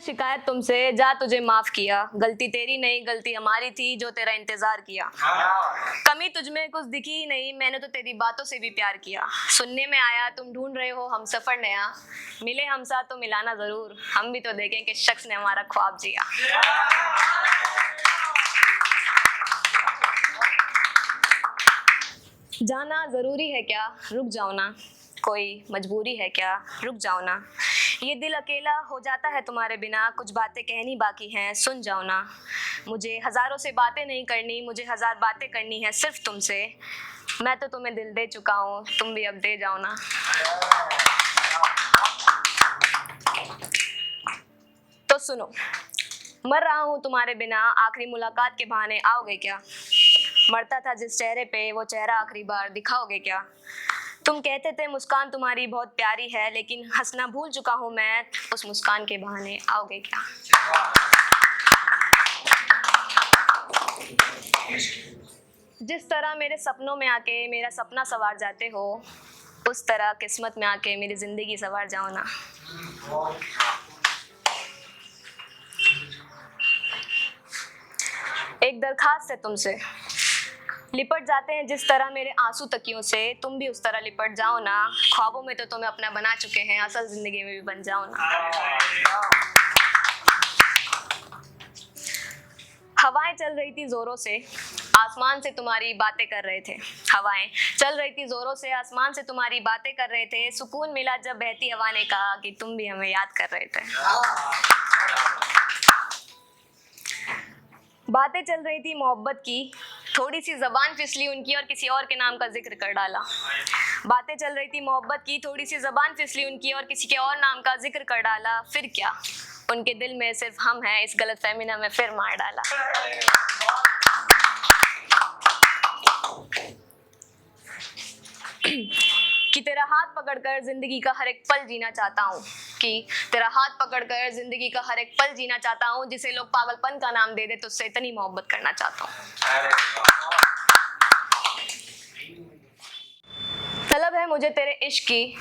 शिकायत तुमसे, जा तुझे माफ किया। गलती तेरी नहीं, गलती हमारी थी जो तेरा इंतजार किया। कमी तुझमें कुछ दिखी ही नहीं, मैंने तो तेरी बातों से भी प्यार किया। सुनने में आया तुम ढूंढ रहे हो हम सफर नया, मिले हम साथ तो मिलाना जरूर, हम भी तो देखें किस शख्स ने हमारा ख्वाब जिया। जाना जरूरी है क्या, रुक जाओ ना, कोई मजबूरी है क्या, रुक जाओ ना। ये दिल अकेला हो जाता है तुम्हारे बिना, कुछ बातें कहनी बाकी हैं, सुन जाओ ना। मुझे हजारों से बातें नहीं करनी, मुझे हजार बातें करनी है सिर्फ तुमसे। मैं तो तुम्हें दिल दे चुका हूँ, तुम भी अब दे जाओ ना। तो सुनो, मर रहा हूँ तुम्हारे बिना, आखिरी मुलाकात के बहाने आओगे क्या? मरता था जिस चेहरे पे वो चेहरा आखिरी बार दिखाओगे क्या? तुम कहते थे मुस्कान तुम्हारी बहुत प्यारी है, लेकिन हंसना भूल चुका हूँ मैं, उस मुस्कान के बहाने आओगे क्या? जिस तरह मेरे सपनों में आके मेरा सपना संवार जाते हो, उस तरह किस्मत में आके मेरी जिंदगी संवार जाओ ना। एक दरखास्त है तुमसे, लिपट जाते हैं जिस तरह मेरे आंसू तकियों से, तुम भी उस तरह लिपट जाओ ना। ख्वाबों में तो तुम्हें अपना बना चुके हैं, असल जिंदगी में भी बन जाओ ना। हवाएं चल रही थी जोरों से, आसमान से तुम्हारी बातें कर रहे थे। हवाएं चल रही थी जोरों से, आसमान से तुम्हारी बातें कर रहे थे। सुकून मिला जब बहती हवा ने कहा कि तुम भी हमें याद कर रहे थे। बातें चल रही थी मोहब्बत की, थोड़ी सी जबान फिसली उनकी और किसी और के नाम का जिक्र कर डाला। बातें चल रही थी मोहब्बत की, थोड़ी सी जबान फिसली उनकी और किसी के और नाम का जिक्र कर डाला। फिर क्या, उनके दिल में सिर्फ हम हैं, इस गलतफहमी ने हमें फिर मार डाला। कि तेरा हाथ पकड़कर जिंदगी का हर एक पल जीना चाहता हूँ, कि तेरा हाथ पकड़कर जिंदगी का हर एक पल जीना चाहता हूँ। जिसे लोग पागलपन का नाम दे दे, तो उससे इतनी मोहब्बत करना चाहता हूँ। तलब है मुझे तेरे इश्क की,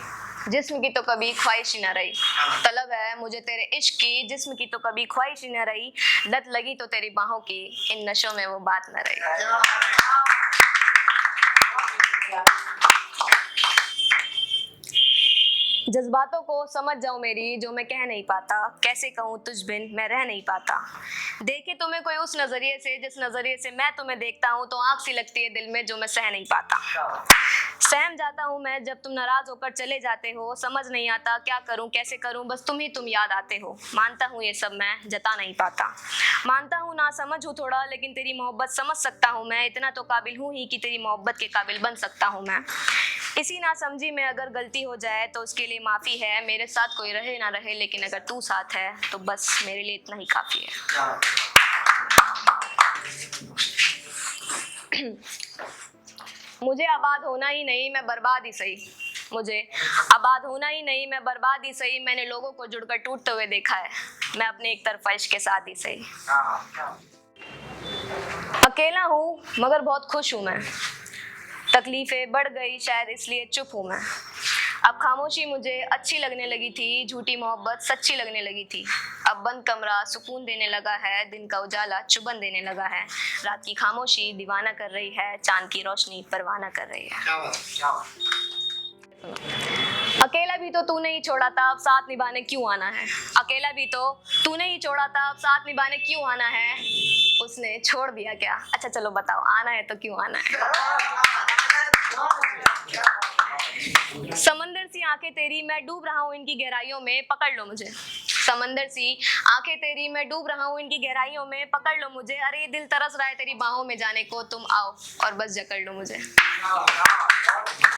जिस्म की तो कभी ख्वाहिश ही न रही। तलब है मुझे तेरे इश्क की, जिस्म की तो कभी ख्वाहिश ही न रही। लत लगी तो तेरी बाहों की, इन नशों में वो बात न रही। जज्बातों को समझ जाओ मेरी, जो मैं कह नहीं पाता। कैसे कहूँ तुझ बिन मैं रह नहीं पाता। देखे तुम्हें कोई उस नजरिए से, जिस नजरिए से मैं तुम्हें देखता हूँ, तो आंख सी लगती है दिल में जो मैं सह नहीं पाता। सहम जाता हूँ मैं जब तुम नाराज होकर चले जाते हो। समझ नहीं आता क्या करूँ कैसे करूँ, बस तुम ही तुम याद आते हो। मानता हूँ ये सब मैं जता नहीं पाता। मानता हूँ ना समझ हूँ थोड़ा, लेकिन तेरी मोहब्बत समझ सकता हूँ मैं। इतना तो काबिल हूँ ही कि तेरी मोहब्बत के काबिल बन सकता हूँ मैं। इसी ना समझी में अगर गलती हो जाए तो उसके लिए माफ़ी है। मेरे साथ कोई रहे ना रहे, लेकिन अगर तू साथ है तो बस मेरे लिए इतना ही काफ़ी है। मुझे आबाद होना ही नहीं, मैं बर्बाद ही सही। मुझे आबाद होना ही नहीं, मैं बर्बाद ही सही। मैंने लोगों को जुड़कर टूटते हुए देखा है, मैं अपने एक तरफा इश्क के साथ ही सही। अकेला हूँ मगर बहुत खुश हूँ मैं, तकलीफें बढ़ गई शायद इसलिए चुप हूँ मैं। अब खामोशी मुझे अच्छी लगने लगी थी, झूठी मोहब्बत सच्ची लगने लगी थी। अब बंद कमरा सुकून देने लगा है, दिन का उजाला चुभन देने लगा है। रात की खामोशी दीवाना कर रही है, चांद की रोशनी परवाना कर रही है। अकेला भी तो तूने ही छोड़ा था, अब साथ निभाने क्यों आना है। अकेला भी तो तूने ही छोड़ा था, अब साथ निभाने क्यों आना है। उसने छोड़ दिया क्या, अच्छा चलो बताओ, आना है तो क्यों आना है। समंदर सी आंखें तेरी, मैं डूब रहा हूँ इनकी गहराइयों में, पकड़ लो मुझे। समंदर सी आंखें तेरी, मैं डूब रहा हूँ इनकी गहराइयों में, पकड़ लो मुझे। अरे दिल तरस रहा है तेरी बाहों में जाने को, तुम आओ और बस जकड़ लो मुझे।